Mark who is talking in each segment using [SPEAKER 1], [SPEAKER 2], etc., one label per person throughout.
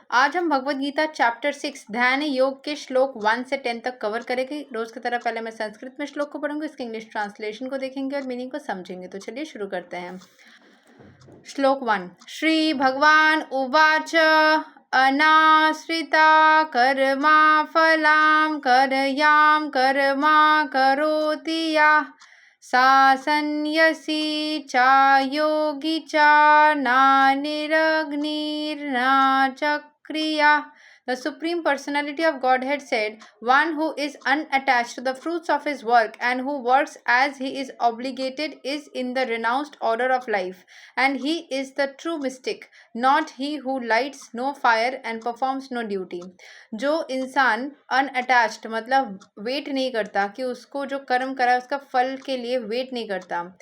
[SPEAKER 1] आज हम भगवत गीता चैप्टर 6 ध्यान योग के श्लोक 1 से 10 तक कवर करेंगे। रोज की तरह पहले मैं संस्कृत में श्लोक को पढ़ूंगी, इसके इंग्लिश ट्रांसलेशन को देखेंगे और मीनिंग को समझेंगे। तो चलिए शुरू करते हैं। श्लोक 1। श्री भगवान उवाच अनाश्रिता कर्मा फलां कर्यां कर्मा करोति या सा संन्यसी चा योगी चा नानिरग्निर्ना Chakriya. The Supreme Personality of Godhead said, one who is unattached to the fruits of his work and who works as he is obligated is in the renounced order of life, and he is the true mystic, not he who lights no fire and performs no duty. जो इंसान unattached मतलब wait नहीं करता कि उसको जो कर्म करा है उसका फल के लिए वेट नहीं करता,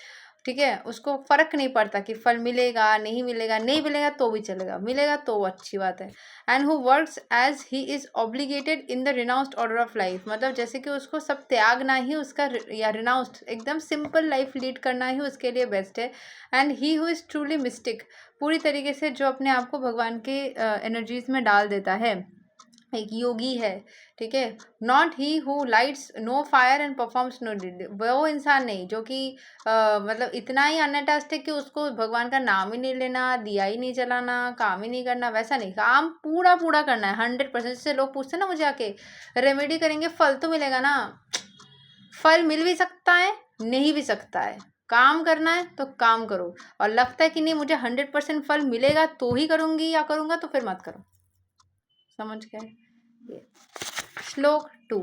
[SPEAKER 1] ठीक है, उसको फर्क नहीं पड़ता कि फल मिलेगा नहीं मिलेगा, नहीं मिलेगा तो भी चलेगा, मिलेगा तो अच्छी बात है। And who works as he is obligated in the renounced order of life, मतलब जैसे कि उसको सब त्यागना ही उसका या रिनाउंस्ड एकदम सिंपल लाइफ लीड करना ही उसके लिए बेस्ट है। And he who is truly mistake, पूरी तरीके से जो अपने आप को भगवान के एनर्जीज में डाल देता है, एक योगी है, ठीक है। Not he who lights no fire and performs no deed, वो इंसान नहीं जो कि मतलब इतना ही अनअटैच्ड है कि उसको भगवान का नाम ही नहीं लेना, दिया ही नहीं जलाना, काम ही नहीं करना, वैसा नहीं, काम पूरा पूरा करना है 100%। से लोग पूछते हैं ना मुझे आके, रेमेडी करेंगे फल तो मिलेगा ना? फल मिल भी सकता है, नहीं भी सकता है। काम करना है तो काम करो, और लगता है कि नहीं मुझे 100% फल मिलेगा तो ही करूँगी या करूँगा, तो फिर मत करो। समझ गए? श्लोक 2।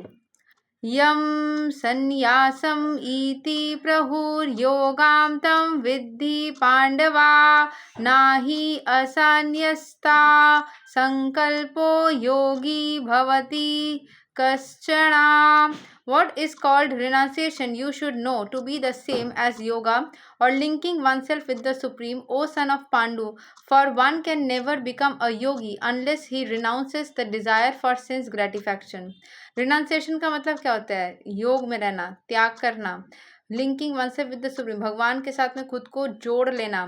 [SPEAKER 1] यम संन्यासम इति प्रहुर्योगां तं विद्धि पांडवा नाहि असन्न्यस्ता संकल्पो योगी भवति कश्चन। What is called renunciation you should know to be the same as yoga or linking oneself with the Supreme, O son of Pandu, for one can never become a yogi unless he renounces the desire for sense gratification. Renunciation का मतलब क्या होता है? योग में रहना, त्याग करना, linking one self with the supreme, भगवान के साथ में खुद को जोड़ लेना,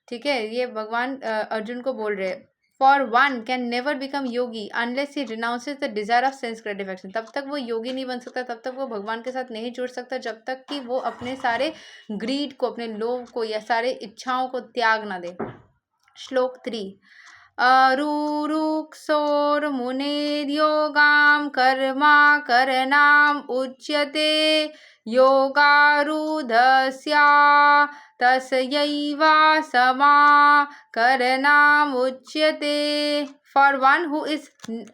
[SPEAKER 1] ठीक है। ये भगवान अर्जुन को बोल रहे, for one can never become Yogi unless he renounces the desire of sense gratification, तब तक वो योगी नहीं बन सकता, तब तक वो भगवान के साथ नहीं जुड़ सकता, जब तक कि वो अपने सारे ग्रीड को, अपने लोभ को या सारे इच्छाओं को त्याग ना दे। श्लोक 3। अरुरुक्षोर्मुनेर्योगां कर्मा करणाम उच्यते योगारूढस्या तस्यैवासमा करणाम उच्यते। For one who is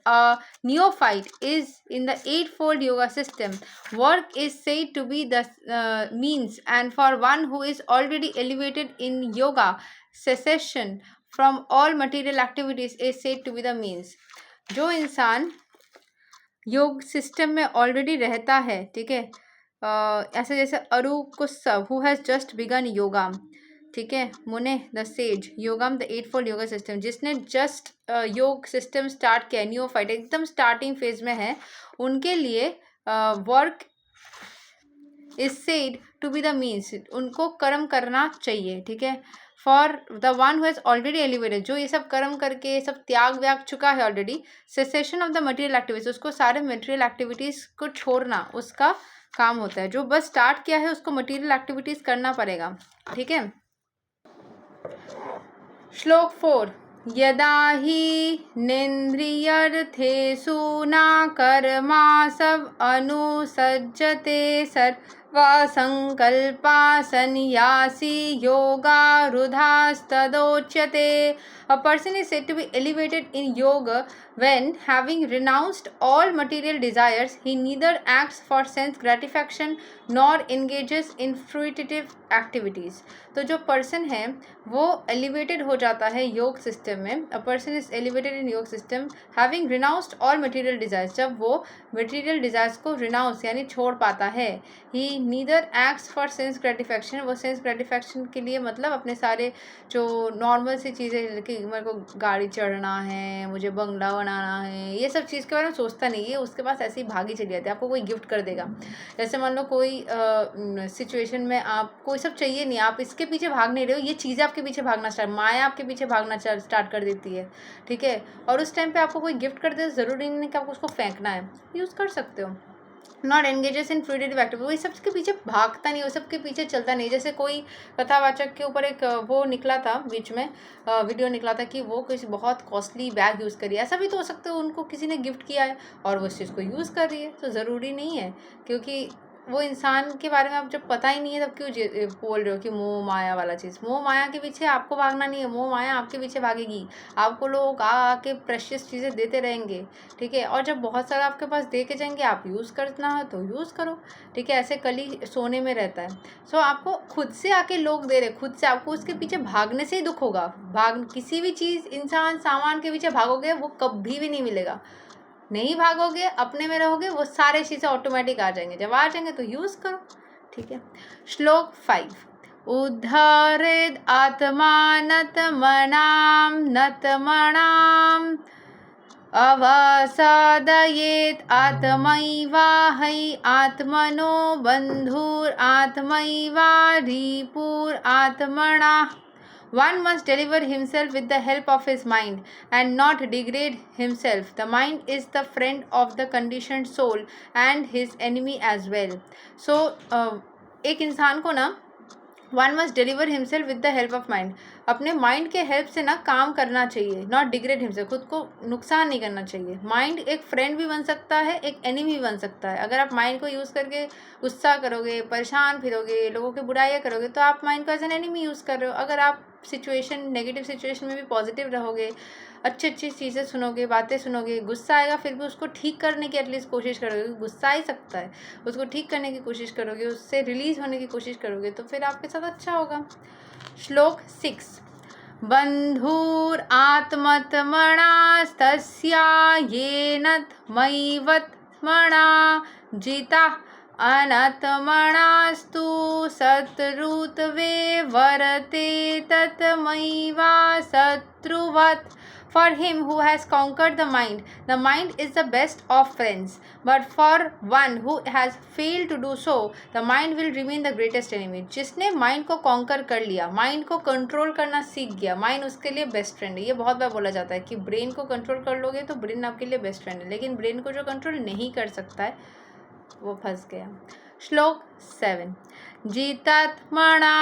[SPEAKER 1] a neophyte is in the eightfold yoga system, work is said to be the means, and for one who is already elevated in yoga, cessation from all material activities is said to be the means. जो इंसान योग system में already रहता है, ठीक है, ऐसे जैसे अरु कुस्सव who has just begun yoga, ठीक है, मुने द सेज योगम द 8-fold योगा सिस्टम, जिसने जस्ट योग सिस्टम स्टार्ट किया, न्यूफाइट एकदम स्टार्टिंग फेज में है, उनके लिए work is said to be the means, उनको कर्म करना चाहिए, ठीक है। For the one who has already elevated, जो ये सब कर्म करके सब त्याग व्याग चुका है already, cessation of the material activities, उसको सारे मटेरियल एक्टिविटीज को छोड़ना उसका काम होता है। जो बस स्टार्ट किया है उसको मटेरियल एक्टिविटीज करना पड़ेगा, ठीक है। श्लोक 4। यदा हि नेन्द्रियर्थेषु न कर्मा सब अनुसज्जते सर्वा संकल्पा सन्यासी योगारूढस्तदोच्यते। A person is said to be elevated in yoga when, having renounced all material desires, he neither acts for sense gratification nor engages in fruitive activities. तो जो पर्सन है वो एलिवेटेड हो जाता है योग सिस्टम में। अ पर्सन इज एलिवेटेड इन योग system having renounced all material desires, जब वो मटेरियल डिजायर्स को रिनाउंस यानी छोड़ पाता है, he neither acts for sense gratification, वो सेंस ग्रेटिफिकेशन के लिए मतलब अपने सारे जो नॉर्मल सी चीज़ें कि मेरे को गाड़ी चढ़ना है, मुझे बंगला बनाना है, ये सब चीज़ के बारे में सोचता नहीं है, उसके पास ऐसे ही भागी चली जाती है। आपको कोई गिफ्ट कर देगा, जैसे मान लो कोई सिचुएशन में आपको ये सब चाहिए नहीं, आप इसके पीछे भाग नहीं रहे हो, ये चीज़ें आपके पीछे भागना स्टार्ट, माया आपके पीछे भागना स्टार्ट कर देती है, ठीक है। और उस टाइम पे आपको कोई गिफ्ट कर दे, ज़रूरी नहीं कि आपको उसको फेंकना है, यूज़ कर सकते हो। Not engages in fluidity activity, वो इस सबके पीछे भागता नहीं, वो सबके पीछे चलता नहीं। जैसे कोई कथावाचक के ऊपर एक वो निकला था बीच में, वीडियो निकला था कि वो किसी बहुत कॉस्टली बैग यूज़ करी है। ऐसा भी तो हो सकता है उनको किसी ने गिफ्ट किया है और वो उस चीज़ को यूज़ कर रही है, तो ज़रूरी नहीं है। क्योंकि वो इंसान के बारे में आप जब पता ही नहीं है तब क्यों बोल रहे हो कि मोह माया वाला चीज़। मोह माया के पीछे आपको भागना नहीं है, मोह माया आपके पीछे भागेगी। आपको लोग आके प्रेशियस चीज़ें देते रहेंगे, ठीक है। और जब बहुत सारा आपके पास दे के जाएंगे, आप यूज़ करना हो तो यूज़ करो, ठीक है। ऐसे कली सोने में रहता है। सो आपको खुद से आके लोग दे रहे, खुद से आपको उसके पीछे भागने से ही दुख होगा। किसी भी चीज़, इंसान, सामान के पीछे भागोगे वो कभी भी नहीं मिलेगा। नहीं भागोगे, अपने में रहोगे, वो सारे चीज़ें ऑटोमेटिक आ जाएंगे। जब आ जाएंगे तो यूज़ करो, ठीक है। श्लोक 5, उद्धरेद आत्मानतमनां नतमनां अवसादयेत् आत्मैवाहै आत्मनो बन्धुर आत्मैवाधिपुर आत्मना। One must deliver himself with the help of his mind and not degrade himself. The mind is the friend of the conditioned soul and his enemy as well. So, एक इंसान को ना one must deliver himself with the help of mind, अपने mind के help से ना काम करना चाहिए, नॉट डिग्रेड हिमसेल्फ, खुद को नुकसान नहीं करना चाहिए। माइंड एक फ्रेंड भी बन सकता है, एक एनिमी भी बन सकता है। अगर आप माइंड को यूज़ करके गुस्सा करोगे, परेशान फिरोगे, लोगों की बुराइयाँ करोगे, तो आप माइंड को एज एन एनिमी यूज़ कर रहे हो। अगर आप सिचुएशन, नेगेटिव सिचुएशन में भी पॉजिटिव रहोगे, अच्छी अच्छी चीज़ें सुनोगे, बातें सुनोगे, गुस्सा आएगा फिर भी उसको ठीक करने की एटलीस्ट कोशिश करोगे, गुस्सा ही सकता है, उसको ठीक करने की कोशिश करोगे, उससे रिलीज होने की कोशिश करोगे, तो फिर आपके साथ अच्छा होगा। श्लोक 6, बंधुर आत्मतमणास्तस्या येनत्मैवत्मना जिता अनतमणास्तु शत्रुत्वे वर्ते तत्मैवा शत्रुवत्। For him who has conquered the mind is the best of friends. But for one who has failed to do so, the mind will remain the greatest enemy. जिसने माइंड को कॉन्कर कर लिया, माइंड को control करना सीख गया, mind उसके लिए बेस्ट फ्रेंड है। ये बहुत बार बोला जाता है कि ब्रेन को कंट्रोल कर लोगे तो ब्रेन आपके लिए बेस्ट फ्रेंड है, लेकिन ब्रेन को जो कंट्रोल नहीं कर सकता है वो फंस गया। श्लोक 7, जितात्मना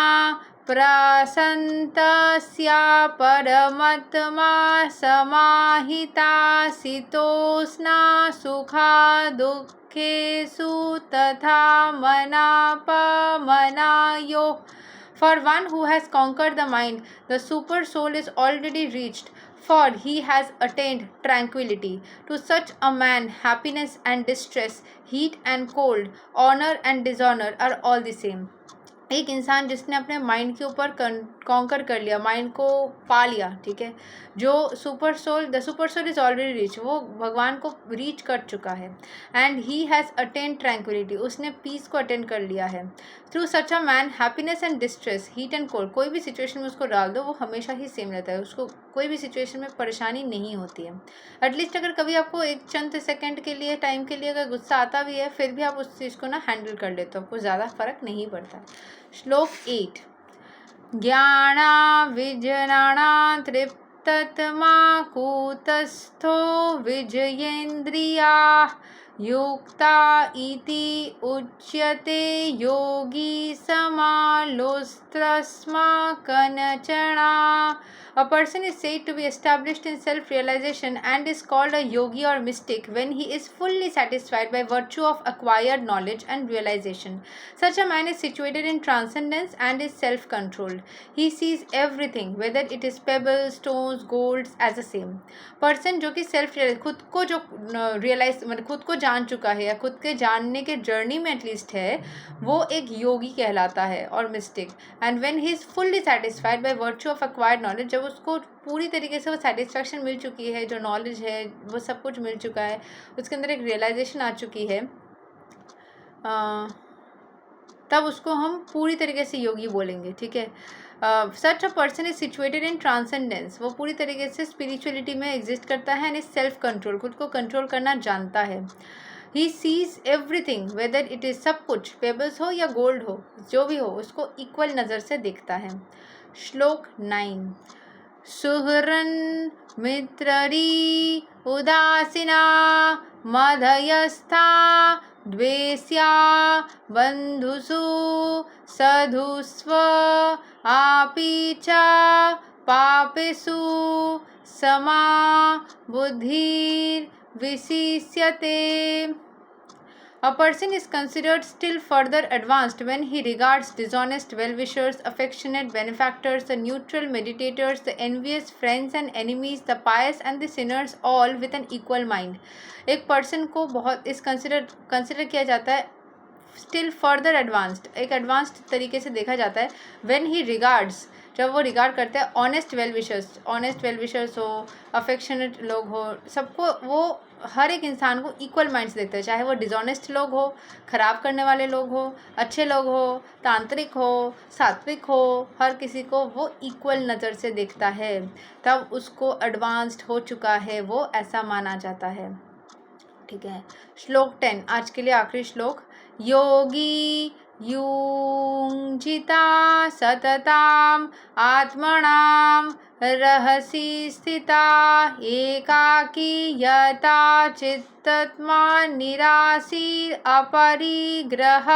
[SPEAKER 1] प्रसन्तस्या परमात्मा समाहिता शीतोष्णा सुखा दुःखेषु तथा मनापमनायो। For one who has conquered the mind, the super soul is already reached, for he has attained tranquility. To such a man, happiness and distress, heat and cold, honor and dishonor are all the same. एक इंसान जिसने अपने mind के ऊपर conquer कर लिया, mind को पा लिया, ठीक है, जो the super soul is already reach, वो भगवान को रीच कर चुका है। And he has attend tranquillity, उसने पीस को अटेंड कर लिया है। Through such a man happiness and distress, heat and cold, कोई भी सिचुएशन में उसको डाल दो वो हमेशा ही सेम रहता है, उसको कोई भी सिचुएशन में परेशानी नहीं होती है। एटलीस्ट अगर कभी आपको एक चंद सेकंड के लिए, टाइम के लिए अगर गुस्सा आता भी है, फिर भी आप उस चीज़ को ना हैंडल कर लेते हो, आपको ज़्यादा फर्क नहीं पड़ता है। श्लोक 8, ज्ञाना विजनाना तृप्ततमा कूटस्थो विजयेन्द्रिया युक्ता इति उच्यते योगी समालोस्त्रस्मा कनचना। A person is said to be established in self-realization and is called a yogi or mystic when he is fully satisfied by virtue of acquired knowledge and realization. Such a man is situated in transcendence and is self-controlled. He sees everything, whether it is pebbles, stones, golds, as the same. Person जो कि self-realize, खुद को जो realize, मतलब खुद को जान चुका है या खुद के जानने के जर्नी में एटलीस्ट है, वो एक योगी कहलाता है और mistake. And when he is fully satisfied by virtue of acquired knowledge, जब उसको पूरी तरीके से वो सेटिस्फैक्शन मिल चुकी है, जो नॉलेज है वो सब कुछ मिल चुका है, उसके अंदर एक रियलाइजेशन आ चुकी है, तब उसको हम पूरी तरीके से योगी बोलेंगे, ठीक है। Such a person is situated in transcendence, वो पूरी तरीके से स्पिरिचुअलिटी में एग्जिस्ट करता है एंड इज सेल्फ कंट्रोल, खुद को कंट्रोल करना जानता है। He sees everything whether it is, सब कुछ पेबल्स हो या गोल्ड हो, जो भी हो उसको इक्वल नज़र से देखता है। श्लोक 9। सुहृन् मित्ररी उदासीना मधयस्था द्वेष्या बन्धुषु सधुस्व आपि च पापेषु समा बुद्धिर्विशिष्यते। A person is considered still further advanced when he regards dishonest well-wishers, affectionate benefactors, the neutral meditators, the envious friends and enemies, the pious and the sinners, all with an equal mind. एक person को बहुत इस consider किया जाता है still further advanced, एक advanced तरीके से देखा जाता है व्हेन ही रिगार्ड्स, जब वो रिगार्ड करते हैं ऑनेस्ट वेल विशर्स हो, अफेक्शनेट लोग हो, सबको वो हर एक इंसान को इक्वल माइंड से देखते हैं, चाहे वो डिसऑनेस्ट लोग हो, खराब करने वाले लोग हो, अच्छे लोग हो, तांत्रिक हो, सात्विक हो, हर किसी को वो इक्वल नज़र से देखता है, तब उसको एडवांस्ड हो चुका है, वो ऐसा माना जाता है, ठीक है। श्लोक 10 आज के लिए आखिरी श्लोक। योगी युञ्जिता सतताम् आत्मनां रहसि स्थिता एकाकी यता चित्तात्मा निराशीर अपरिग्रह।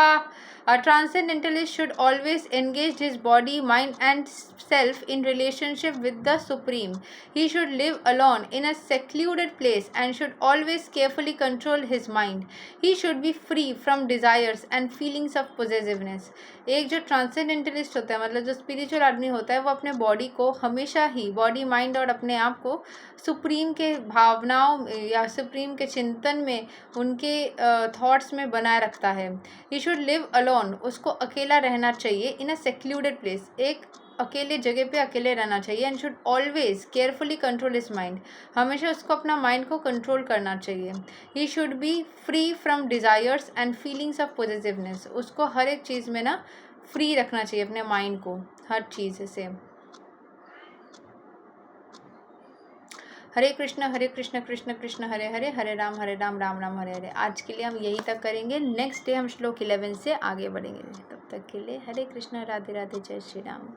[SPEAKER 1] A transcendentalist should always engage his body, mind and self in relationship with the Supreme. He should live alone in a secluded place and should always carefully control his mind. He should be free from desires and feelings of possessiveness. एक जो transcendentalist होता है, मतलब जो spiritual आदमी होता है, वो अपने बॉडी को हमेशा ही, बॉडी माइंड और अपने आप को सुप्रीम के भावनाओं या सुप्रीम के चिंतन में, उनके थॉट्स में बनाए रखता है। ही शुड लिव अलोन, उसको अकेला रहना चाहिए, इन अ सेक्लूडेड प्लेस, एक अकेले जगह पे अकेले रहना चाहिए। And should always carefully control his mind, हमेशा उसको अपना माइंड को कंट्रोल करना चाहिए। He should be free from desires and feelings of positiveness, उसको हर एक चीज़ में ना फ्री रखना चाहिए अपने माइंड को, हर चीज़ से। हरे कृष्ण कृष्ण कृष्ण हरे हरे, हरे राम राम राम हरे हरे। आज के लिए हम यही तक करेंगे, नेक्स्ट डे हम श्लोक 11 से आगे बढ़ेंगे। तब तक के लिए हरे कृष्ण, राधे राधे, जय श्री राम।